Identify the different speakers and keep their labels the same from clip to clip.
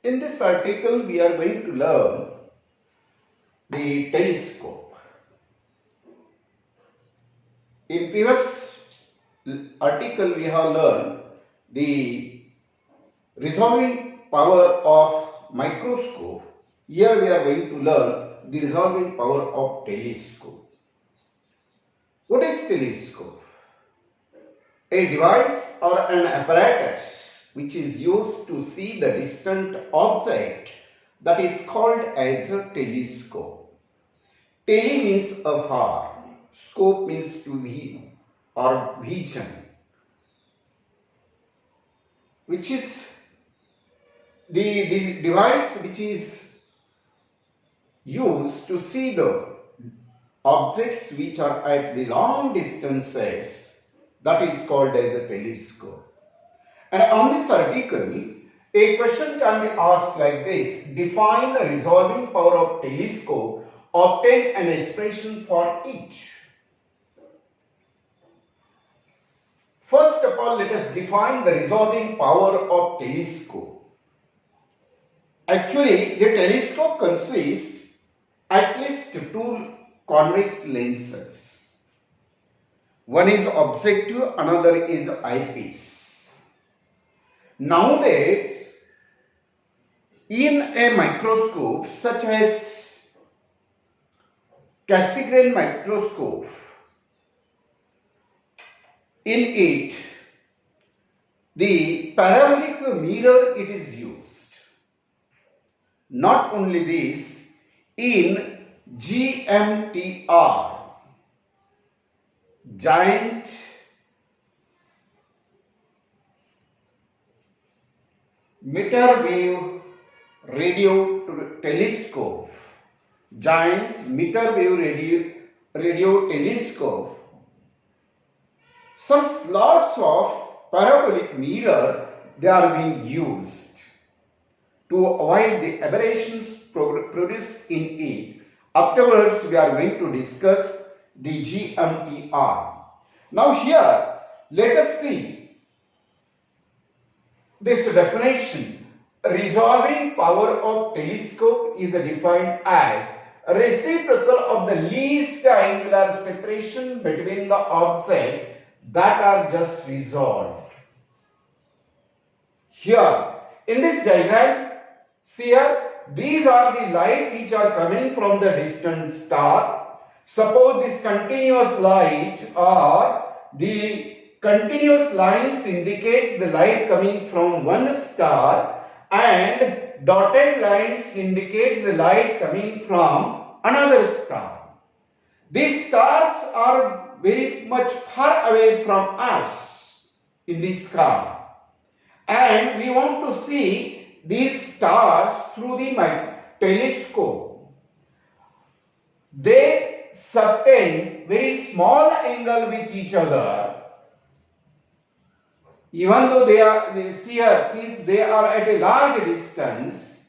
Speaker 1: In this article, we are going to learn the telescope. In previous article, we have learned the resolving power of microscope. Here we are going to learn the resolving power of telescope. What is telescope? A device or an apparatus which is used to see the distant object that is called as a telescope. Tele means afar, scope means to view or vision, which is the device which is used to see the objects which are at the long distances, that is called as a telescope. And on this article, a question can be asked like this: define the resolving power of telescope, obtain an expression for each. First of all, let us define the resolving power of telescope. Actually, the telescope consists at least two convex lenses. One is objective, another is eyepiece. Nowadays, in a microscope such as Cassegrain microscope, in it the parabolic mirror it is used. Not only this, in GMTR, giant meter wave radio telescope, giant meter wave radio telescope, some slots of parabolic mirror they are being used to avoid the aberrations produced in it. Afterwards, we are going to discuss the GMTR. Now here, let us see this definition. Resolving power of telescope is defined as reciprocal of the least angular separation between the objects that are just resolved. Here, in this diagram, see here, these are the light which are coming from the distant star. Suppose this continuous light or the continuous lines indicates the light coming from one star and dotted lines indicates the light coming from another star. These stars are very much far away from us in the sky, and we want to see these stars through the telescope. They sustain very small angle with each other, even though they are since they are at a large distance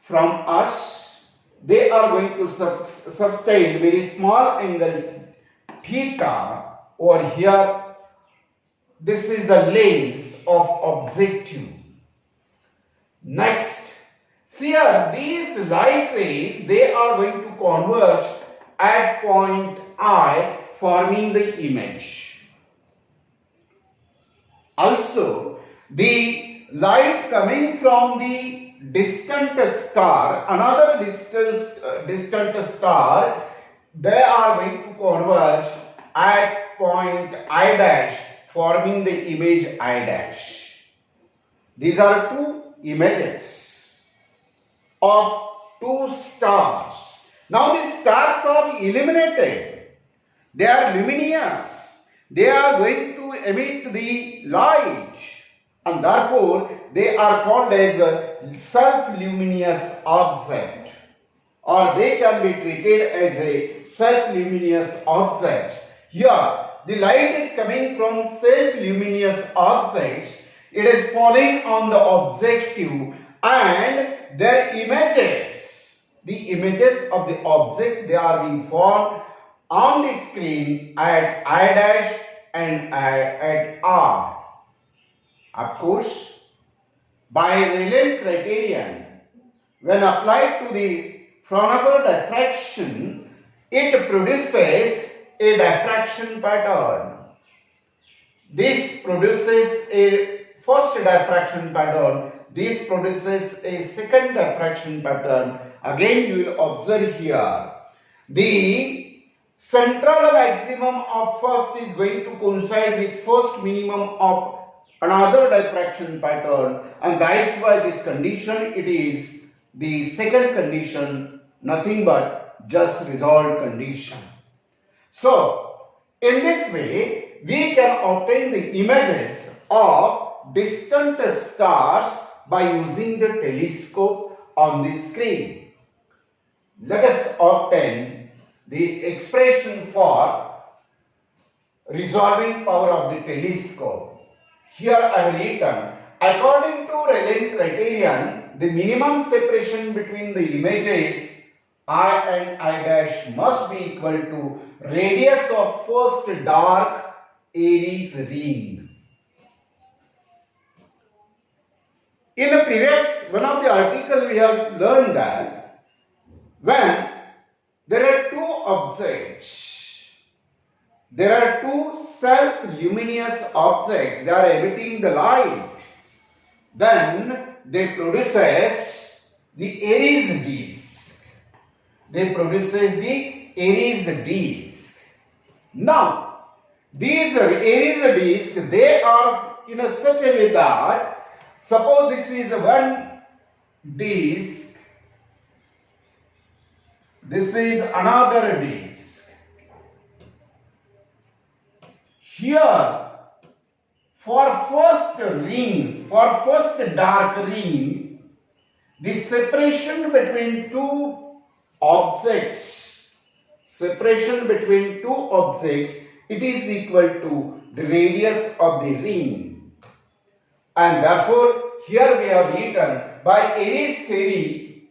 Speaker 1: from us, they are going to sustain very small angle theta over here. This is the lens of objective. Next, see here, these light rays, they are going to converge at point I, forming the image. Also, the light coming from the distant star, another distant star, they are going to converge at point I dash, forming the image I dash. These are two images of two stars. Now these stars are illuminated. They are luminous. They are going to emit the light, and therefore they are called as a self-luminous object, or they can be treated as a self-luminous object. Here the light is coming from self-luminous objects. It is falling on the objective, and their images, the images of the object, they are being formed on the screen at I dash and at R. Of course, by Rayleigh criterion, when applied to the Fraunhofer diffraction, it produces a diffraction pattern. This produces a first diffraction pattern. This produces a second diffraction pattern. Again, you will observe here the central maximum of first is going to coincide with first minimum of another diffraction pattern, and that's why this condition, it is the second condition, nothing but just resolved condition. So in this way we can obtain the images of distant stars by using the telescope on the screen. Let us obtain the expression for resolving power of the telescope. Here I have written, according to Rayleigh criterion, the minimum separation between the images I and I dash must be equal to radius of first dark Aries ring. In the previous one of the article we have learned that when there are two objects, there are two self-luminous objects, they are emitting the light, then they produces the Aries disk. They produces the Aries disk. Now, these Aries disk, they are in a such a way that, suppose this is one disk, this is another disk. Here, for first ring, for first dark ring, the separation between two objects, it is equal to the radius of the ring. And therefore, here we have written by Aries theory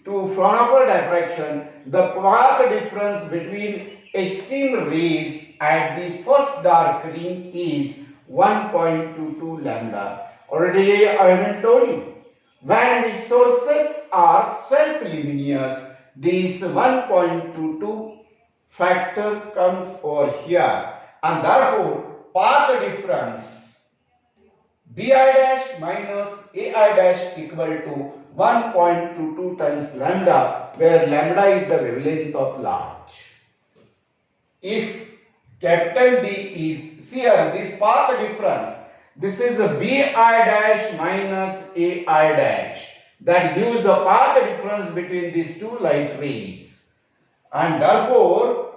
Speaker 1: to Fraunhofer diffraction, the path difference between extreme rays at the first dark ring is 1.22 lambda. Already I have told you, when the sources are self-luminous, this 1.22 factor comes over here, and therefore path difference Bi dash minus Ai dash equal to 1.22 times lambda, where lambda is the wavelength of light. If capital D is, see here, this path difference, this is a Bi dash minus Ai dash, that gives the path difference between these two light rays, and therefore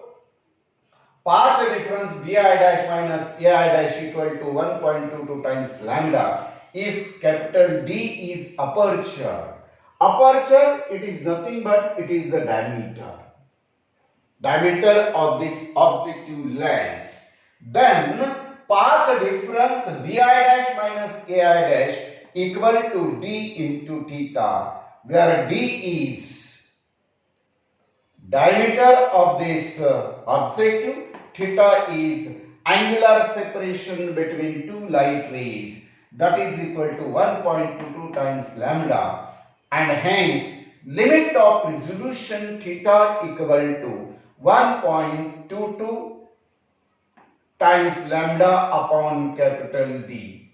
Speaker 1: path difference Bi dash minus Ai dash equal to 1.22 times lambda if capital D is aperture. Aperture, it is nothing but it is the diameter of this objective lens. Then path difference Bi dash minus Ai dash equal to D into theta, where D is diameter of this objective, theta is angular separation between two light rays, that is equal to 1.22 times lambda, and hence limit of resolution theta equal to 1.22 times lambda upon capital D.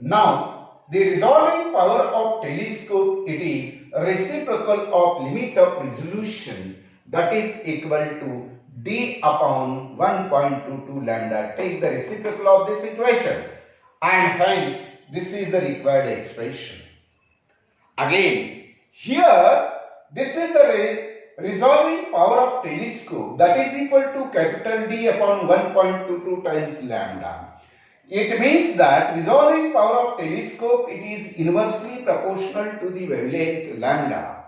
Speaker 1: Now, the resolving power of telescope, it is reciprocal of limit of resolution, that is equal to D upon 1.22 lambda. Take the reciprocal of this equation, and hence this is the required expression. Again, here this is the resolving power of telescope, that is equal to capital D upon 1.22 times lambda. It means that resolving power of telescope, it is inversely proportional to the wavelength lambda.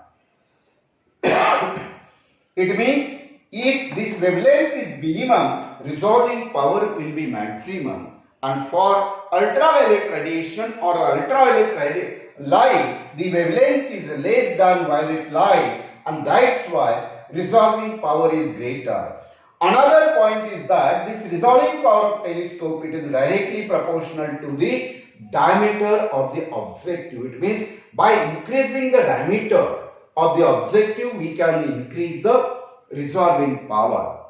Speaker 1: It means if this wavelength is minimum, resolving power will be maximum, and for ultraviolet radiation or ultraviolet light, the wavelength is less than violet light, and that's why resolving power is greater. Another point is that this resolving power of telescope, it is directly proportional to the diameter of the objective. It means by increasing the diameter of the objective, we can increase the resolving power.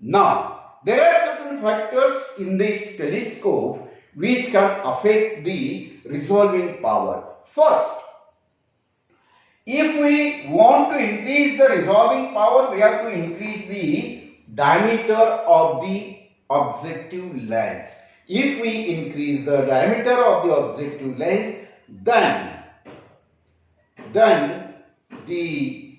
Speaker 1: Now, there are certain factors in this telescope which can affect the resolving power. First, if we want to increase the resolving power, we have to increase the diameter of the objective lens. If we increase the diameter of the objective lens, then the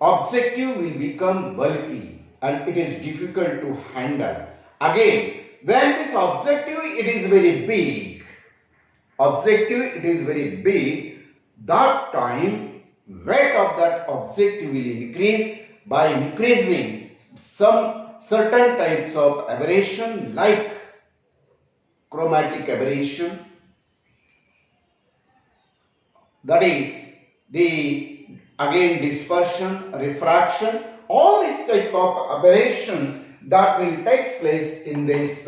Speaker 1: objective will become bulky and it is difficult to handle. Again, when this objective it is very big, that time weight of that objective will increase by increasing some certain types of aberration like chromatic aberration, that is the again dispersion, refraction, all these type of aberrations that will take place in this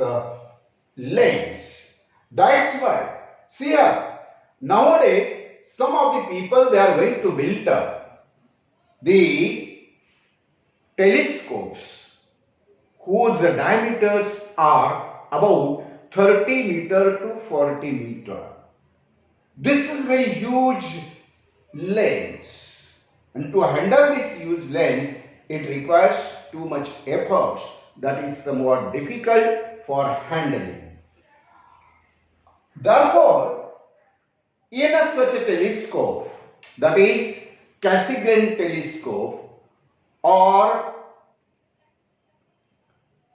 Speaker 1: lens. That's why, see here, nowadays some of the people they are going to build up the telescopes whose diameters are about 30 meter to 40 meter. This is very huge lens, and to handle this huge lens it requires too much effort, that is somewhat difficult for handling. Therefore, in such a telescope, that is Cassegrain telescope or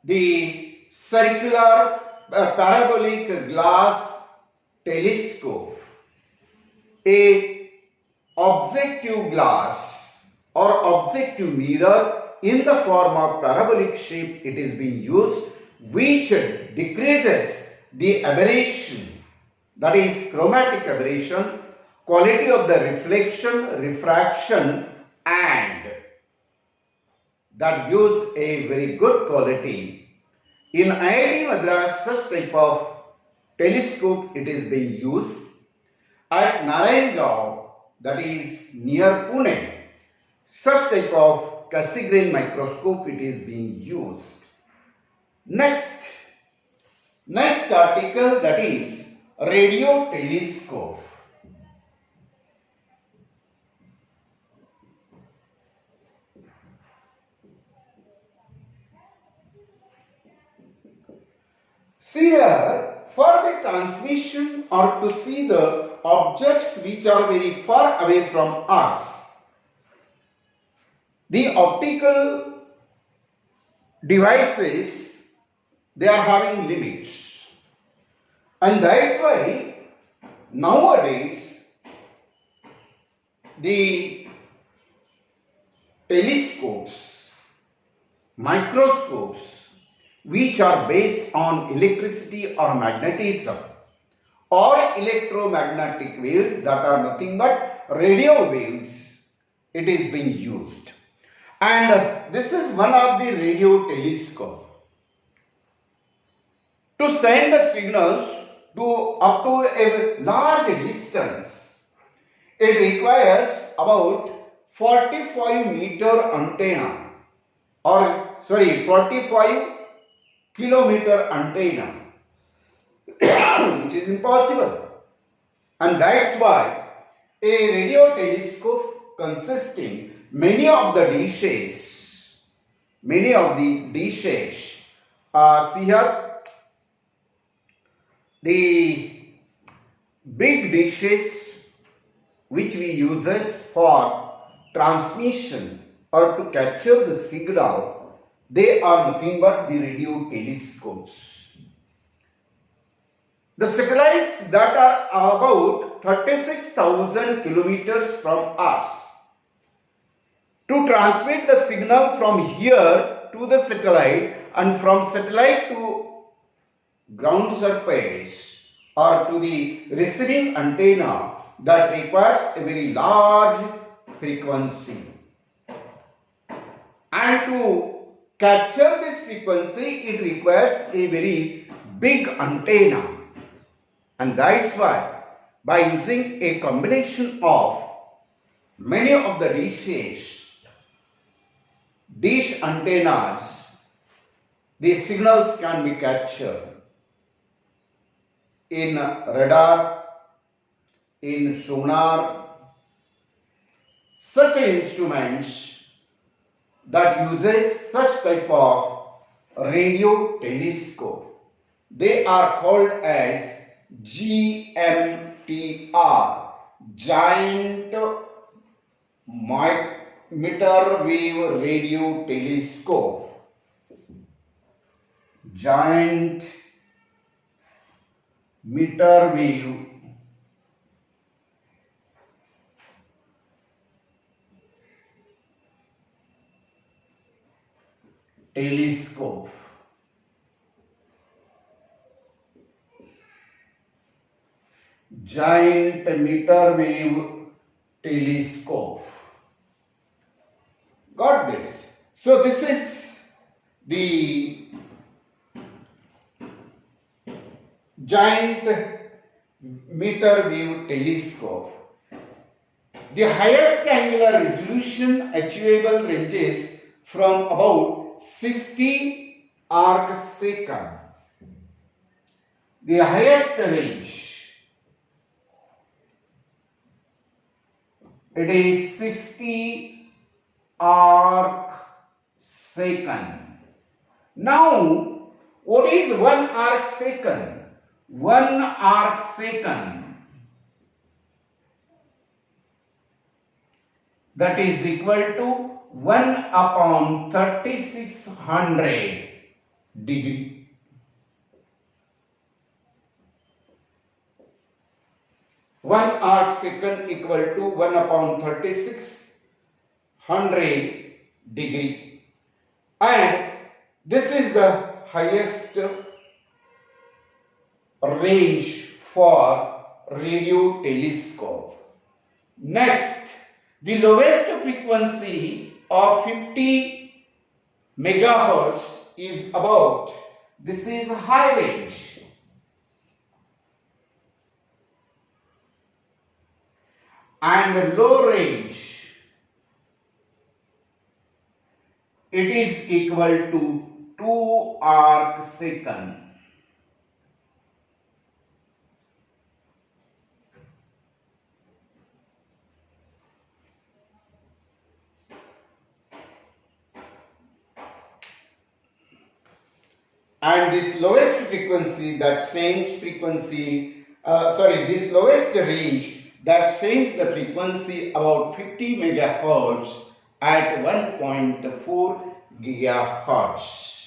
Speaker 1: the circular parabolic glass telescope, a objective glass or objective mirror in the form of parabolic shape it is being used, which decreases the aberration, that is chromatic aberration, quality of the reflection, refraction, and that gives a very good quality. In IIT Madras, such type of telescope it is being used. At Narayangaon, that is near Pune, such type of Cassegrain microscope it is being used. Next article, that is radio telescope. See here, for the transmission or to see the objects which are very far away from us, the optical devices, they are having limits, and that's why nowadays the telescopes, microscopes which are based on electricity or magnetism or electromagnetic waves, that are nothing but radio waves, it is being used. And this is one of the radio telescope. To send the signals up to a large distance, it requires about 45 meter antenna, or 45 kilometer antenna, which is impossible. And that's why a radio telescope consisting many of the dishes, see here, the big dishes which we uses for transmission or to capture the signal, they are nothing but the radio telescopes. The satellites that are about 36,000 kilometers from us, to transmit the signal from here to the satellite and from satellite to ground surface or to the receiving antenna, that requires a very large frequency. And to capture this frequency, it requires a very big antenna, and that's why by using a combination of many of the dish antennas, the signals can be captured in radar, in sonar, such instruments that uses such type of radio telescope. They are called as GMTR, Giant Meter Wave Radio Telescope. Giant Meter Wave Telescope. Giant Meter Wave Telescope. Got this? So this is the Giant Meter Wave Telescope. The highest angular resolution achievable ranges from about 60 arc second. The highest range, it is 60 arc second. Now, what is 1 arc second? 1 arc second, that is equal to 1 upon 3600 degree. One arc second equal to 1 upon 3600 degree, and this is the highest range for radio telescope. Next, the lowest frequency of 50 megahertz is about, this is high range, and low range, it is equal to 2 arc second. And this lowest frequency, that sends frequency, this lowest range that sends the frequency about 50 megahertz at 1.4 gigahertz.